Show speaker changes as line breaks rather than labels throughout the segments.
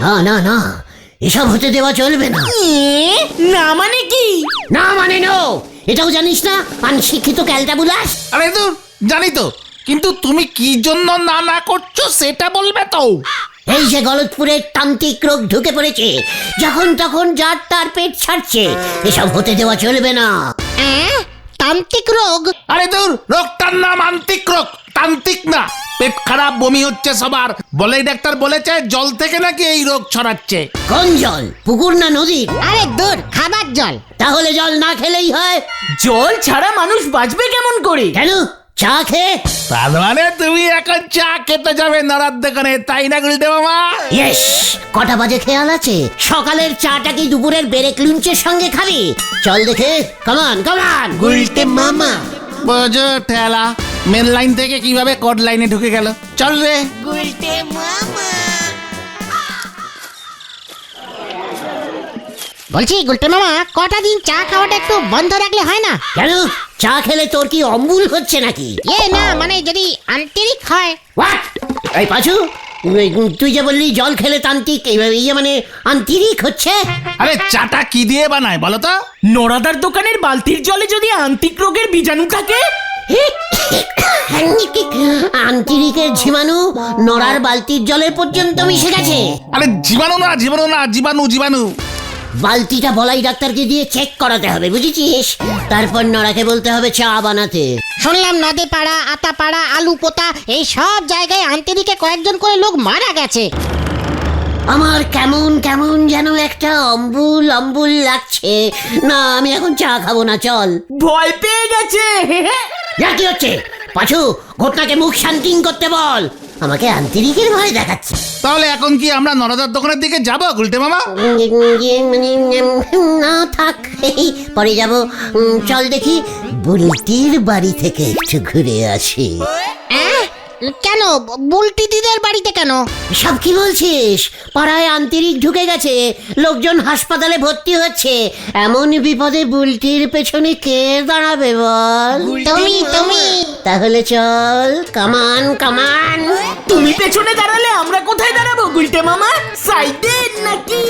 না না না, এসব হতে দেওয়া চলবে না।
না মানে কি?
না মানে নো, এটাও জানিস না অনশিক্ষিত ক্যালটাবুলাস।
আরে দূর, জানি তো, কিন্তু তুমি কি জন্য না না করছো সেটা বলবে তো।
এই যে গলতপুরের তান্ত্রিক রোগ ঢুকে পড়েছে, যখন তখন যার তার পেট ছাড়ছে, এসব হতে দেওয়া চলবে না।
তান্ত্রিক রোগ?
আরে দূর, রোগটার নাম আন্তিক রোগ, তান্ত্রিক না। পেট খারাপ, বমি হচ্ছে সবার, বলেই ডাক্তার বলেছে জল থেকে নাকি এই রোগ ছড়াচ্ছে।
কোন জল, পুকুর না নদীর?
আরে দূর, খাবার জল।
তাহলে জল না খেলেই হয়।
জল ছাড়া মানুষ বাঁচবে কেমন করে?
কেন, চা খেয়ে?
তার মানে তুমি এখন চা খেতে যাবে নড়ার দোকানে, তাই না গুলটে মামা?
ইয়েস, কটা বাজে খেয়াল আছে? সকালের চাটা কি দুপুরের ব্রেক লুঞ্চের সঙ্গে খাবি? চল দেখে, কামান কামান।
গুলটে মামা।
বোঝো ঠেলা, মেন লাইন থেকে কিভাবে কড লাইনে ঢুকে গেল। চল রে।
গুলটে মামা। বলছি গুলটে মামা, কটা দিন চা খাওয়াটা একটু বন্ধ রাখলে হয় না?
কেন, চা খেলে তোর কি অম্বুল হচ্ছে নাকি?
না মানে যদি আন্তরিক হয়।
হোয়াট? এই পাঁচু, তুই যে বললি জল খেলে তান্ত্রিক, ইয়ে মানে আন্তরিক হচ্ছে।
আরে চাটা কি দিয়ে বানায় বলো তো?
নড়াদার দোকানের বালতির জলে যদি আন্তিক রোগের বীজাণু থাকে?
আন্তরিকের জীবাণু নড়ার বালতির জলের পর্যন্ত মিশে গেছে।
আরে জীবাণু না, জীবাণু না, জীবাণু জীবাণু।
বালতিটা বলাই ডাক্তারকে দিয়ে চেক করাতে হবে, বুঝেছিস? তারপর নড়াকে বলতে হবে চা বানাতে।
শুনলাম নদে পাড়া, আতা পাড়া, আলু পোতা, এই সব জায়গায় আন্তরিকে কয়েকজন করে লোক মারা গেছে।
আমার কেমন কেমন যেন একটা অম্বুল অম্বুল লাগছে। না, আমি এখন চা খাবো না, চল।
ভয় পেয়ে গেছে।
কি হচ্ছে? পাঁচু, ঘটনাকে মুখ শান্তি করতে বল। আমাকে আন্তরিকের ভয় দেখাচ্ছে।
তাহলে এখন কি আমরা নরদার দোকানের দিকে যাবো গুলটে মামা?
না থাক, এই পরে যাব। চল দেখি বুলটির বাড়ি থেকে একটু ঘুরে আসি।
কেন বুলটি দিদের বাড়িতে কেন?
সব কি বলছিস? পাড়ায় আন্তরিক ঢুকে গেছে, লোকজন হাসপাতালে ভর্তি হচ্ছে। এমন বিপদে বুলটির পেছনে কে দাঁড়াবে বল?
তুমি।
তাহলে চল, কামান কামান।
তুমি পেছনে দাঁড়ালে আমরা কোথায় দাঁড়াবো গুলটে মামা? সাইডে নাকি?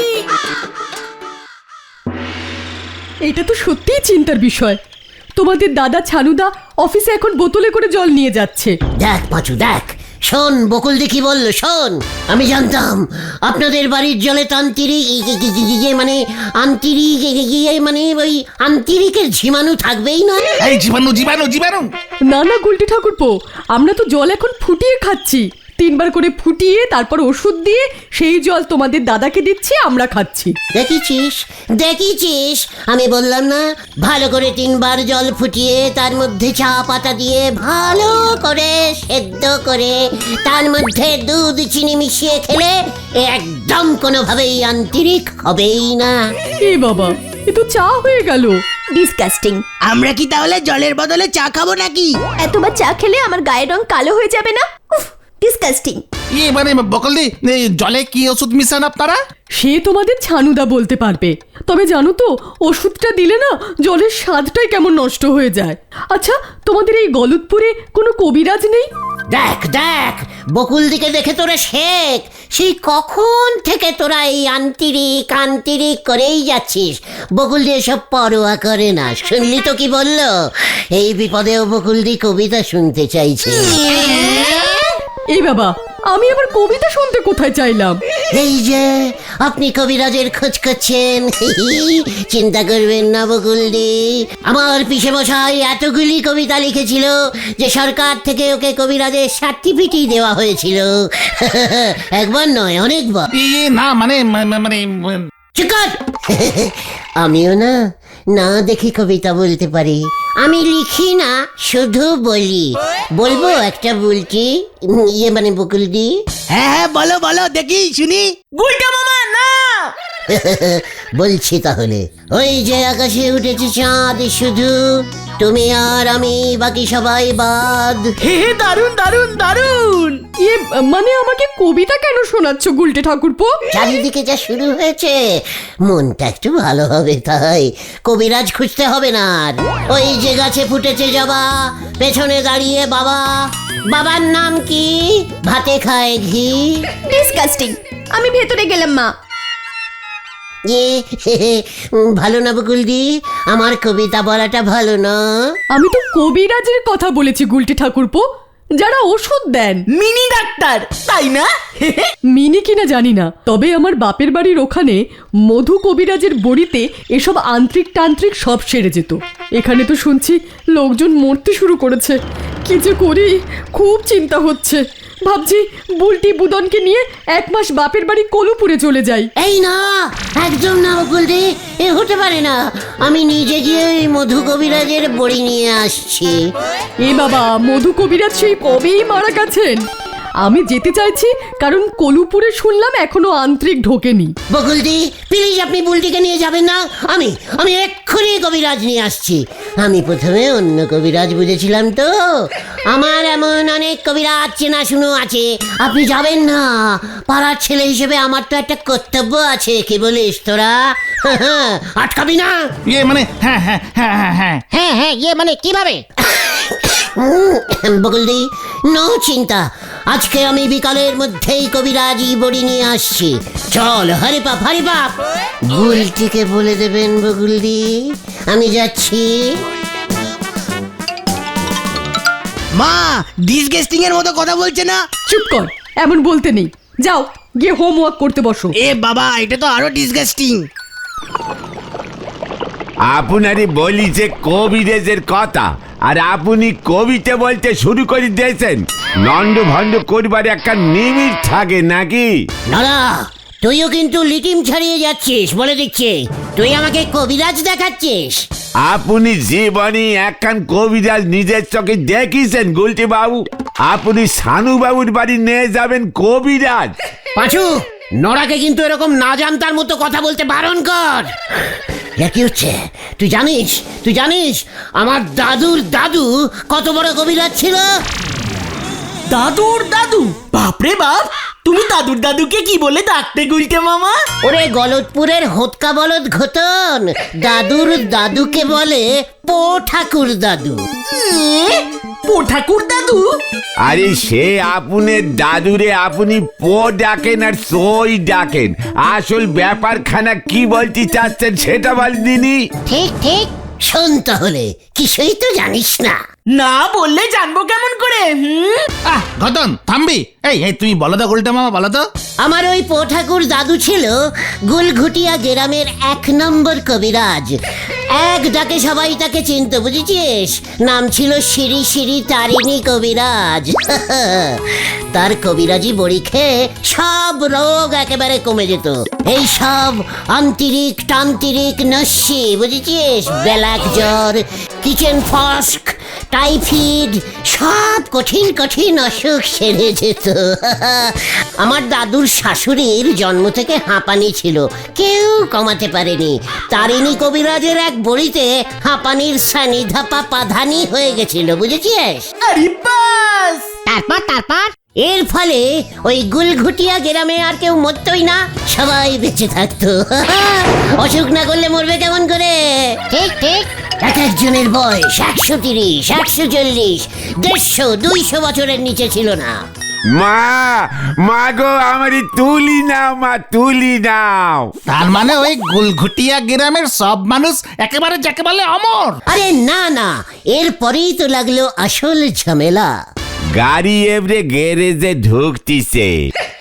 এটা তো সত্যিই চিন্তার বিষয়। তোমাদের দাদা ছানুদা অফিসে এখন বোতলে করে জল নিয়ে যাচ্ছে।
দেখ পাঁচু, দেখ, শোন বকুল দি কি বললো, শোন। আমি জানতাম আপনাদের বাড়ির জলে তান্ত্রিক মানে আন্তরিক মানে ওই আন্তরিকের জীবাণু থাকবেই না।
এই জীবাণু জীবাণু জীবাণু।
না না গুলটি ঠাকুরপো, আমরা তো জল এখন ফুটিয়ে খাচ্ছি। 3 বার করে ফুটিয়ে তারপর ওষুধ দিয়ে সেই জল তোমাদের দাদাকে দিচ্ছি, আমরা খাচ্ছি।
দেখেছিস দেখেছিস, আমি বললাম না, ভালো করে 3 বার জল ফুটিয়ে তার মধ্যে চা পাতা দিয়ে ভালো করে সেদ্ধ করে তার মধ্যে দুধ চিনি মিশিয়ে খেলে একদম কোনোভাবেই আন্তরিক হবেই না।
এ বাবা, এ তো চা হয়ে গেল।
ডিসকাস্টিং।
আমরা কি তাহলে জলের বদলে চা খাবো নাকি?
এতবার চা খেলে আমার গায়ের রং কালো হয়ে যাবে না? উফ, ডিসকাস্টিং।
মানে বকলদি, জলে কি ওষুধ মিশান আপনারা?
সে তোমাদের ছানুদা বলতে পারবে। তবে জানো তো, ওষুধটা দিলে না জলের স্বাদটাই কেমন নষ্ট হয়ে যায়। আচ্ছা, তোমাদের এই গলতপুরে কোনো কবিরাজ নেই?
দেখ দেখ, বকুল দিকে দেখে তোরা শেখ। সেই কখন থেকে তোরা এই আন্তরিক করেই যাচ্ছিস। বকুল দিয়ে সব পরোয়া করে না। শুনলি তো কি বললো? এই বিপদেও বকুল দি কবিতা শুনতে চাইছে।
এই বাবা, আমি আবার কবিতা শুনতে কোথায় চাইলাম?
এই যে আপনি কবিরাজের খোঁজ করছেন, চিন্তা করবেন না বকুলদি। আমার পিসে মশাই এতগুলি কবিতা লিখেছিল যে সরকার থেকে ওকে কবিরাজের সার্টিফিকেট দেওয়া হয়েছিল। একবার নয়, অনেকবার।
না মানে মানে
চুপ কর। আমিও না না দেখি কবিতা বলতে পারি। আমি লিখি না, শুধু বলি। বলবো একটা বলছি, মানে বকুলদি?
হ্যাঁ বলো বলো, দেখি শুনি। গুলটে মামা না।
বলছি তাহলে। ওই যে আকাশে উঠেছে চাঁদ শুধু, তুমি আর আমি, বাকি সবাই বাদ।
হে দারুন দারুন দারুন।
এ মানে আমাকে কবিতা কেন শোনাচ্ছ গুলটে ঠাকুরপো?
চারিদিকে যা শুরু হয়েছে, মনটা একটু ভালো হবে তাই কবিরাজ খুঁজতে হবে না আর। ওই যে গাছে ফুটেছে জবা, পেছনে দাঁড়িয়ে বাবা। বাবার নাম কি? ভাতে খায় ঘি।
ডিসকাস্টিং। আমি ভেতরে গেলাম মা।
ভালো না বকুলদি, আমার কবিতা বলাটা ভালো না?
আমি তো কবিরাজের কথা বলেছি গুলটে ঠাকুরপো, যারা ওষুধ দেন।
মিনি ডাক্তার তাই না?
মিনি কিনা জানি না, তবে আমার বাপের বাড়ির ওখানে মধু কবিরাজের বড়িতে এসব আন্ত্রিক তান্ত্রিক সব সেরে যেত। এখানে তো শুনছি লোকজন মরতে শুরু করেছে। কি যে করি, খুব চিন্তা হচ্ছে। ভাবছি বুলটি বুদনকে নিয়ে 1 মাস বাপের বাড়ি কলুপুরে চলে যাই।
এই না, একদম না বকুলদি, এ হতে পারে না। আমি নিজে গিয়ে ওই মধু কবিরাজের বড়ি নিয়ে আসছি।
এ বাবা, মধু কবিরাজ সেই কবেই মারা গেছেন। আমি যেতে চাইছি কারণ কলুপুরে শুনলাম এখনো আন্ত্রিক ঢোকেনি।
বকুলদি প্লিজ, আপনি বুলটিকে নিয়ে যাবেন না। আমি এক্ষুনি কবিরাজ নিয়ে আসছি। আমি প্রথমে অন্য কবিরাজ বুঝেছিলাম তো। আমার এমন অনেক কবিরাজ চেনা শুনো আছে। আপনি যাবেন না, পাড়ার ছেলে হিসেবে আমার তো একটা কর্তব্য আছে। কি বলিস তোরা? আটকাবি না?
মানে হ্যাঁ হ্যাঁ হ্যাঁ হ্যাঁ হ্যাঁ
হ্যাঁ হ্যাঁ, ইয়ে মানে কিভাবে?
বকুলদি নো চিন্তা, আজকে আমি বিকালের মধ্যেই কবিরাজি বড়ি নিয়ে আসছি। চল হরে বাপ, হরে বাপ। বুলটিকে বলে দেবেন বকুলদি আমি যাচ্ছি।
মা ডিসগেস্টিং এর মতো কথা বলছে না?
চুপ কর, এমন বলতে নেই। যাও গিয়ে হোমওয়ার্ক করতে বসো।
এ বাবা, এটা তো আরো ডিসগেস্টিং।
আপনারই বলি যে কবিরাজের কথা, আর আপনি কবিতা বলতে শুরু করে দিয়েছেন। লন্ড ভন্ড করবার একটা নিমিট থাকে নাকি?
দাদা, তুইও কিন্তু লিটিম ছাড়িয়ে যাচ্ছিস বলে দিচ্ছি। তুই আমাকে কবিরাজ দেখাচ্ছিস?
আপনি জীবনে একখান কবিরাজ নিজের চোখে দেখিছেন গুলটি বাবু? আপনি সানু বাবুর বাড়ি নিয়ে যাবেন কবিরাজ?
পাঁচু, নড়াকে কিন্তু এরকম না জানতার মতো কথা বলতে বারণ কর। কি হচ্ছে? তুই জানিস আমার দাদুর দাদু কত বড় কবিরাজ ছিল?
দাদুর দাদু? বাপরে বাপ, তুমি দাদুর দাদুকে কি বলে ডাকতে গুলটে মামা?
ওরে গলতপুরের হোতকা বলদ ঘটন, দাদুর দাদুকে বলে পো ঠাকুর দাদু।
পো ঠাকুর দাদু?
আরে সে আপনার দাদুরে আপনি পো ডাকেন আর সই ডাকেন। আসল ব্যাপারখানা কি বলতে চাচ্ছেন সেটা বলদিনি।
ঠিক ঠিক।
শোন তাহলে, কিছুই তো জানিস না।
না বললে জানবো কেমন করে?
ঘটন থামবি। এই তুমি বলো তো গুলটা মামা, বলো তো।
আমার ওই পো ঠাকুর দাদু ছিল গুলঘুটিয়া গ্রামের 1 নম্বর কবিরাজ। এক ডাকে সবাই তাকে চিনতো, বুঝেছিস? নাম ছিল শ্রী শ্রী তারিণী কবিরাজ। তার কবিরাজি বড়ি খেয়ে সব রোগ একেবারে কমে যেত। এই সব আন্তরিক তান্ত্রিক নস্যি, বুঝেছিস? ব্ল্যাক জ্বর, কিচেন ফস্ক, টাইফয়েড, সব কঠিন কঠিন অসুখ সেরে যেত। আমার দাদুর শাশুড়ির জন্ম থেকে হাঁপানি ছিল, কেউ কমাতে পারেনি। তারিণী কবিরাজের এক বড়িতে হাঁপানির সানি ধাপা পাধানি হয়ে গেছিল, বুঝেছিস?
আরে বাস!
তারপর
এর ফলে ওই গুলঘুটিয়া গ্রামে আর কেউ মরতই না, সবাই বেঁচে থাকতো। অসুখ না করলে মরবে কেমন করে?
ঠিক ঠিক।
এক একজনের বয়স 130, 140, 150, 200 বছরের নিচে ছিল না।
মা গো, আমারই তুলি নাও মা, তুলি নাও।
তার মানে ওই গুলঘুটিয়া গ্রামের সব মানুষ একেবারে যাকে বলে অমর?
আরে না, এরপরেই তো লাগলো আসল ঝামেলা।
গাড়ি এবারে গ্যারেজে ঢুকতিছে।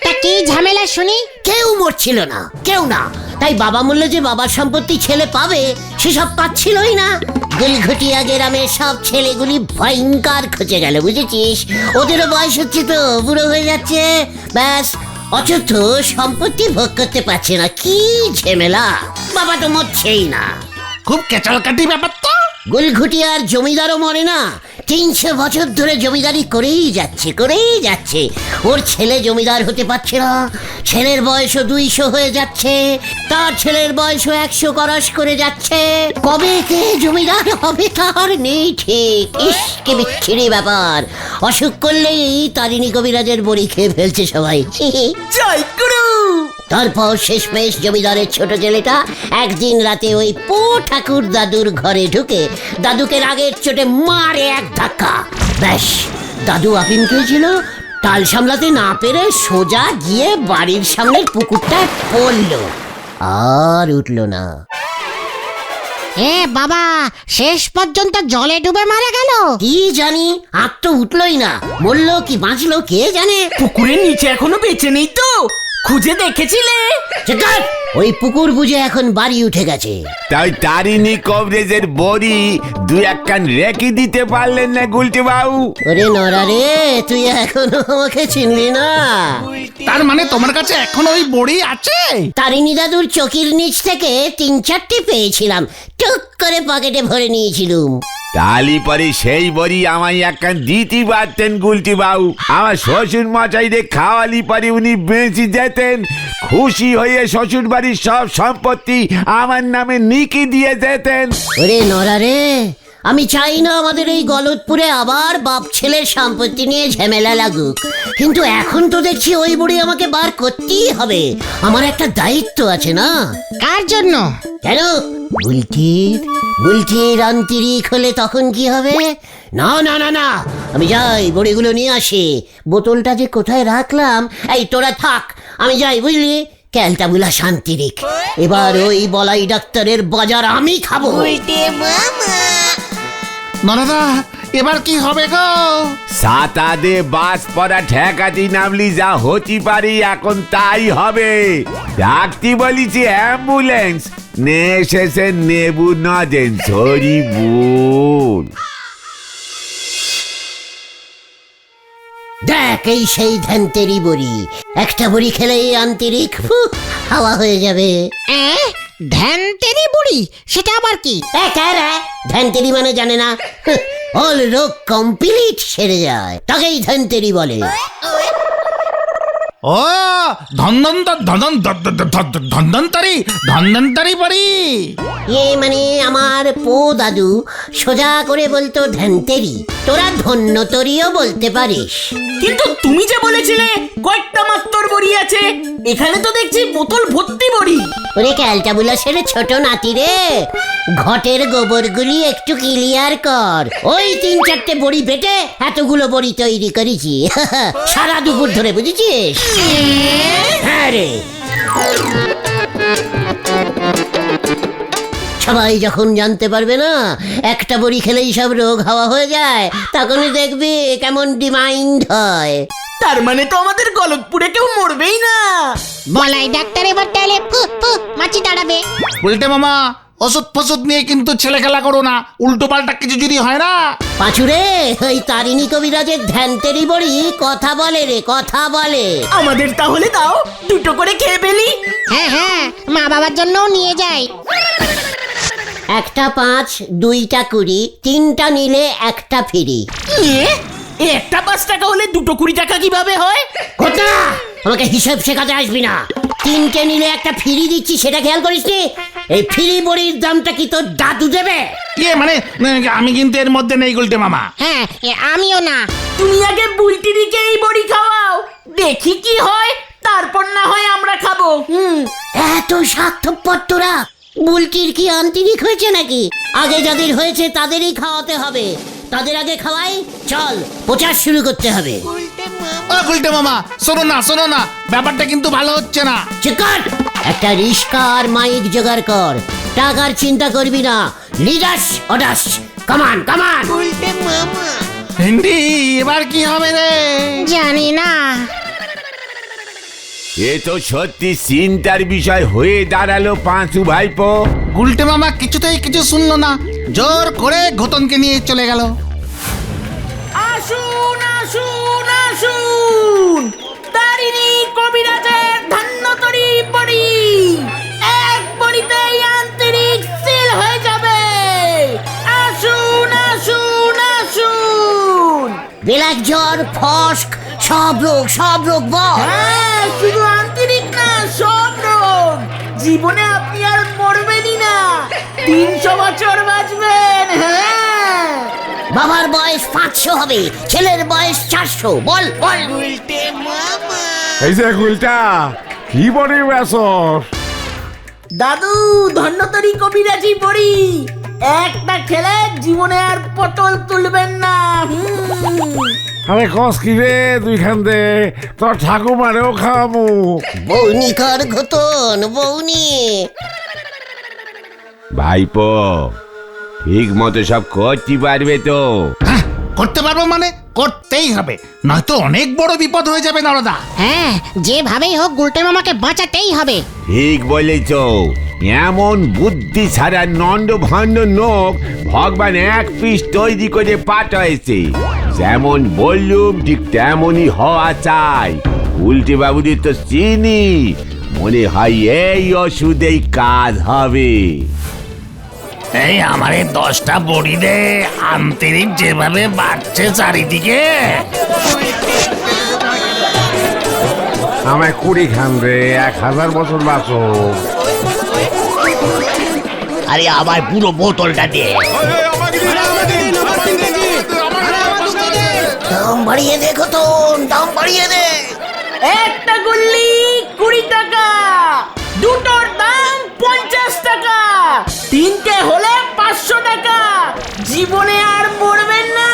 তা কি ঝামেলা শুনি?
কেউ মরছিল না, কেউ না। তাই বাবা বললো যে বাবার সম্পত্তি ছেলে পাবে, সেসব পাচ্ছিলই না। গুলঘুটিয়া গ্রামের সব ছেলেগুলি ভয়ঙ্কর খচে গেল, বুঝেছিস? ওদেরও বয়স হচ্ছে তো, বুড়ো হয়ে যাচ্ছে, ব্যাস অচথ সম্পত্তি ভোগ করতে পারছে না। কি ঝামেলা! বাবা তো মরছেই না।
খুব কেচালকাটি ব্যাপার তো।
গুলঘুটিয়ার জমিদারও মরে না, 300 বছর ধরে জমিদারি করেই যাচ্ছে ওর ছেলে জমিদার হতে পারছে না, ছেলের বয়সও 200 হয়ে যাচ্ছে, তার ছেলের বয়সও 100 ক্রস করে যাচ্ছে, কবে কে জমিদার হবে তার নেই ঠিক। ইস কি বিচ্ছিরি ব্যাপার, অসুখ করলেই তারিণী কবিরাজের বড়ি খেয়ে ফেলছে সবাই।
জয় গুরু।
তারপর শেষমেশ জমিদারের ছোট ছেলেটা একদিন রাতে ওই পো ঠাকুর দাদুর ঘরে ঢুকে দাদুকে রাগের চোটে মারে এক ধাক্কা। ব্যাস, দাদু আপিন খেয়েছিল, টাল সামলাতে না পেরে সোজা গিয়ে বাড়ির সামনের পুকুরটায় পড়লো, আর উঠলো না।
এ বাবা, শেষ পর্যন্ত জলে ডুবে মারা গেল।
কি জানি, আর তো উঠলোই না, মরলো কি বাঁচলো কে জানে।
পুকুরের নিচে এখনো বেঁচে নেই তো? খুঁজে দেখেছিলে?
চেকার, ওই পুকুর বুঝে এখন বাড়ি উঠে গেছে।
তাই তারিণী কবিরাজের বড়ি 2-1 কান রেখে দিতে পারলেন না গুলটে বাবু?
ওরে নরা রে, তুই এখনো আমাকে চিনলি না?
তার মানে তোমার কাছে এখন ওই বড়ি আছে?
তারিণী দাদুর চকির নিচ থেকে 3-4টি পেয়েছিলাম, টুক করে পকেটে ভরে নিয়েছিলুম।
তালি পরে সেই বড়ি আমায় 1 কান দিতে পারতেন গুলটে বাবু। আমার শ্বশুর মশাইরে খাওয়ালি পরে উনি বেঁচে যেতেন, খুশি হয়ে শ্বশুর বাড়ির সব সম্পত্তি আমার নামে নিকি দিয়ে যেতেন।
ওরে নরা রে, আমি চাই না আমাদের এই গলতপুরে আবার বাপ ছেলের সম্পত্তি নিয়ে ঝামেলা লাগুক, কিন্তু এখন তো দেখছি ওই বুড়ি আমাকে বার করতেই হবে, আমার একটা দায়িত্ব আছে না?
কার জন্য?
কেন? বুলটির আন্তরিক হলে তখন কি হবে? না না না না, আমি যাই বড়িগুলো নিয়ে আসি। বোতলটা যে কোথায় রাখলাম, এই তোরা থাক, আমি যাই বুঝলি। ক্যালটাবুলা শান্তিরিক, এবার ওই বলাই ডাক্তারের বাজার আমি খাবো।
নরদা, এবার কি হবে গো?
সাতাদে বাস পড়া ঠেকাতি নামলি যা হতে পারি এখন তাই হবে। ডাকতি বলিছি অ্যাম্বুলেন্স, নে এসেছে নেবু নদেন সরি বুন।
দেখ, এই সেই ধ্যানতেরি বড়ি, একটা বড়ি খেলেই আন্তরিক হাওয়া হয়ে যাবে।
ধ্যানতেরি বুড়ি, সেটা আবার কি?
ধ্যানতেরি মানে জানে না? অল রোগ কমপ্লিট সেরে যায়, তাকেই ধ্যানতেরি বলে।
ও ধন্বন্তরি বড়ি।
মানে আমার পো দাদু সোজা করে বলতো ধ্যানতেরি, তোরা ধন্যতরিও বলতে পারিস।
কিন্তু তুমি যে বলেছিলে কয়েকটা মাত্র বড়ি আছে, এখানে তো দেখছি বোতল ভর্তি বড়ি।
ওরে ক্যালটাবুলাসের ছোট নাতি রে, ঘটের গোবরগুলি একটু ক্লিয়ার কর। ওই 3-4টে বড়ি বেটে এতগুলো বড়ি তৈরি করেছি সারা দুপুর ধরে, বুঝেছিস? হ্যাঁ রে, সবাই যখন জানতে পারবে না একটা বড়ি খেলেই সব রোগ হাওয়া হয়ে যায়, তখনই দেখবি কেমন ডিমাইন্ড হয়।
তার মানে তো আমাদের গলতপুরে কেউ মরবেই না।
বলাই ডাক্তার এবার তাহলে মাছি দাঁড়াবে।
উল্টে মামা, ওষুধ ফসুদ নিয়ে কিন্তু ছেলে খেলা করো না, উল্টো পাল্টা কিছু যদি হয় না।
পাঁচুরে, ওই তারিণী কবিরাজের ধ্যানতেরি বড়ি কথা বলে রে, কথা বলে।
আমাদের তাহলে দাও, 2টো করে খেয়ে ফেলি।
হ্যাঁ হ্যাঁ, মা বাবার জন্যও নিয়ে যাই।
1টা 5, 2টা 20, 3টা নিলে 1টা ফ্রি।
একটা 5 টাকা হলে 2টো 20 টাকা কিভাবে হয়?
কোথা, আমাকে হিসাব শেখাতে আসবি না। 3টে নিলে 1টা ফ্রি দিচ্ছি, সেটা খেয়াল করিস নি? এই ফ্রি বড়ির দামটা কি তোর দাদু দেবে?
মানে আমি কিন্তু এর মধ্যে নেই গুলটে মামা।
হ্যাঁ, আমিও না।
তুমি আগে বুলটিদিকে এই বড়ি খাওয়াও, দেখি কি হয়, তারপর না হয় আমরা খাবো।
এত স্বার্থপর তোরা। বুলটির কি আন্তরিক হয়েছে নাকি? আগে যাদের হয়েছে তাদেরই খাওয়াতে হবে, তাদের আগে খাওয়াই। চল, প্রচার শুরু করতে হবে।
ও গুলটে মামা, শোনো না, ব্যাপারটা কিন্তু ভালো হচ্ছে না।
চিকট, একটা রিস্কা আর মাইক জোগাড় কর, টাকার চিন্তা করবি না। লিডাস অডাস, কামান কামান।
হিন্দি, এবার কি হবে রে?
জানি না।
এ তো সত্যি চিন্তার বিষয় হয়ে দাঁড়ালো পাঁচু ভাইপো।
গুলটে মামা কিছুতেই কিছু শুনলো না, জোর করে ঘোতনকে নিয়ে চলে গেল।
আসুন আসুন আসুন, তারিণী কবিরাজের ধন্যতরী বড়ি, এক বড়িতেই আন্তরিক সিল হয়ে যাবে। আসুন আসুন আসুন।
ব্যাক জ্বর ফস্ক সব রোগ বল।
হ্যাঁ, শুধু আন্তরিক না, সব রোগ। জীবনে আপনি আর মরবেনই না, 300 বছর বাঁচবেন। হ্যাঁ,
বাবার বয়স 500 হবে, ছেলের বয়স 400। বল বল।
এই যে গুলটা কি বড়ি বেসর?
দাদু ধন্যতরী কবিরাজি বড়ি, একটা খেলে জীবনে আর পটল তুলবেন না।
আরে কস কি রে দুইখান দে, তোর ঠাকুমারেও খাওয়ামু।
বৌনি কর ঘতন বৌনি।
ভাইপো ঠিক মতো সব করতে পারবে তো?
হ্যাঁ, করতে পারবো মানে করতেই হবে, নয়তো অনেক বড় বিপদ হয়ে যাবে নরদা।
হ্যাঁ, যেভাবেই হোক গুলটে মামাকে বাঁচাতেই হবে।
ঠিক বলেছ, এমন বুদ্ধি ছাড়া নন্দ ভণ্ড নোক ভগবান এক পিস তৈরি করে পাঠাইছে। যেমন বললুম ঠিক তেমনই হওয়া চাই। উল্টে বাবুদের তো চিনি, মনে হয় এই ওষুধেই কাজ হবে।
এই আমারে 10টা বড়ি দে, আন্তরিক যেভাবে বাড়ছে চারিদিকে।
আমায় 20 খান রে, 1000 বছর বাঁচো।
আরে আমার পুরো বোতলটা দে।
দাম বাড়িয়ে দে ঘতন, দাম বাড়িয়ে দে।
একটা গুল্লি 20 টাকা, দুটোর দাম 50 টাকা, তিনটে হলে 500 টাকা। জীবনে আর মরবেন না।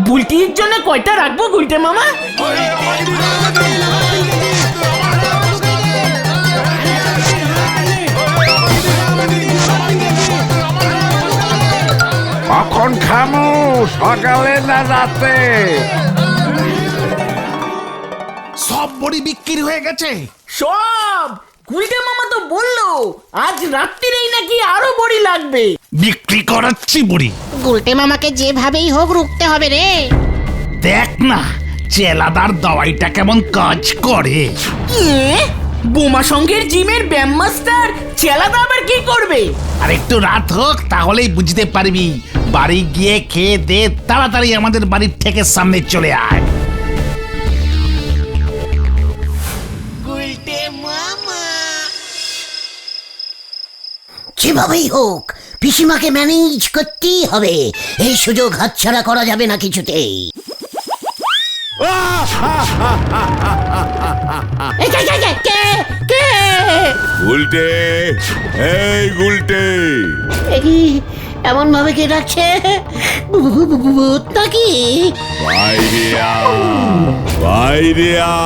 বুলটির জন্য কয়টা রাখবো গুলটে মামা?
কখন খামু, সকালে না রাতে?
সব বড়ি বিক্রি হয়ে গেছে।
সব। গুলটে মামা তো বললো আজ রাত্রিরেই নাকি আরো বড়ি লাগবে।
বিক্রি করাচ্ছি বড়ি।
গুলটে মামাকে যেভাবেই হোক রুখতে হবে রে।
দেখ না চেলাদার দাওয়াইটা কেমন কাজ করে।
বোমা সঙ্গের জিমের ব্যায়াম মাস্টার চেলাদা আবার কি করবে?
আর একটু রাত হোক, তাহলেই বুঝতে পারবি। বাড়ি গিয়ে খেয়ে দে, তাড়াতাড়ি আমাদের বাড়ির থেকে সামনে চলে আয়।
যেভাবেই হোক পিসিমাকে ম্যানেজ করতেই হবে, এই সুযোগ হাতছাড়া করা যাবে না কিছুতেই। এই, কে?
গুলটে, এই গুলটে।
কি এমন ভাবে কে ডাকছে? ভূত নাকি?
বাইরে আ, বাইরে আ।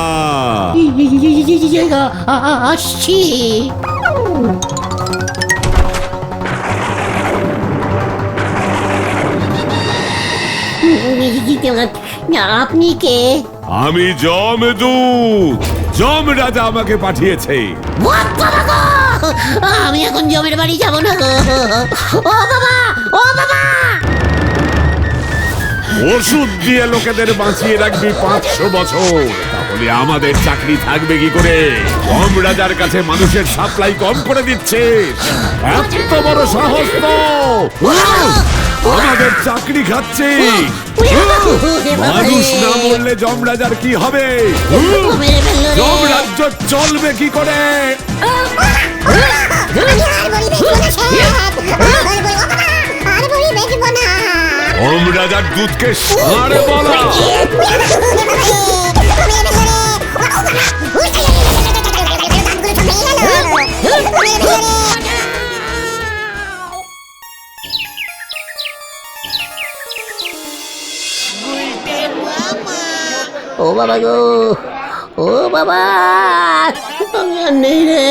আসছি। আপনি কে?
আমি জমদূত, জম রাজা আমাকে পাঠিয়েছে।
আমি এখন জমের বাড়ি যাব না গো। ও বাবা, ও বাবা।
ওষুধ দিয়ে লোকেদের বাঁচিয়ে রাখবি 500 বছর, তাহলে আমাদের চাকরি থাকবে কি করে? কম রাজার কাছে মানুষের সাপ্লাই কম করে দিচ্ছে, এত বড় সাহস তো! আমাদের চাকরি খাচ্ছে। মানুষ না মরলে যমরাজার কি হবে? যমরাজ্য চলবে কি করে? যমরাজার দুধকে ষাঁড় বলা।
ও বাবা গো, ও বাবা, আমি আর নেই রে,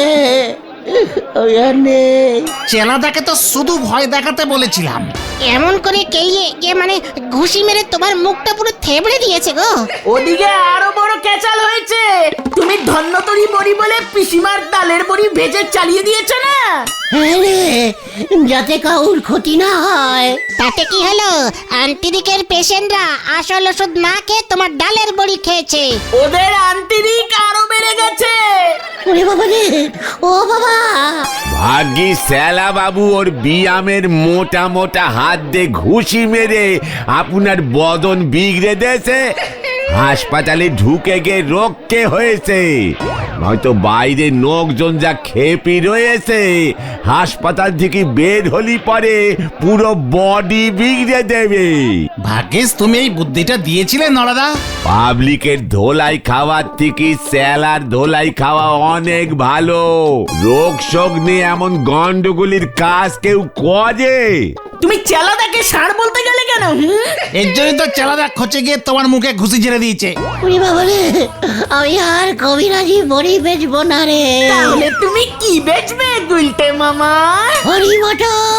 আমি আর নেই।
চেলাদাকে তো শুধু ভয় দেখাতে বলেছিলাম।
এমন করে কেলিয়ে মানে ঘুষি মেরে তোমার মুখটা পুরো থেবড়ে দিয়েছে গো।
ওদিকে আরো বড় ক্যাচাল হয়েছে। তুমি ধন্যতরী বড়ি বলে পিসিমার ডালের বড়ি ভেজে চালিয়ে দিয়েছো না?
হ্যাঁ রে, যাতে কাউর ক্ষতি না হয়।
তাতে কি হলো? আন্টিদিকের পেশেন্টরা আসল ওষুধ না খেয়ে তোমার ডালের বড়ি খেয়েছে।
ওদের আন্তরিক আরো বেড়ে গেছে।
ওরে বাবা রে, ও বাবা!
ভাগ্যি শ্যালা বাবু ওর বিয়ামের মোটা মোটা হাত দিয়ে ঘুষি মেরে আপনার বদন বিগড়ে দিয়েছে। হাসপাতালে ঢুকে গিয়ে রোগকে হয়েছে, নয়তো বাইরে লোকজন যা খেপি রয়েছে, হাসপাতাল থেকে বের হলি পরে পুরো বডি বিগড়ে দেবে।
ভাগ্যিস তুমি এই বুদ্ধিটা দিয়েছিলে নরাদা।
পাবলিকের ধোলাই খাওয়ার থেকে স্যালার ধোলাই খাওয়া অনেক ভালো। রোগ শোক নিয়ে এমন গন্ডগোলের কাজ কেউ করে?
তুমি চেলাদাকে ষাঁড় বলতে গেলে কেন?
এর জন্যই তো চেলাদা খচে গিয়ে তোমার মুখে ঘুষি ঝেড়ে দিয়েছে।
ওরে বাবা রে, আমি আর কবিরাজি বড়ি বেচবো না রে।
তাহলে তুমি কি বেচবে গুলটে মামা?
হরি মটর,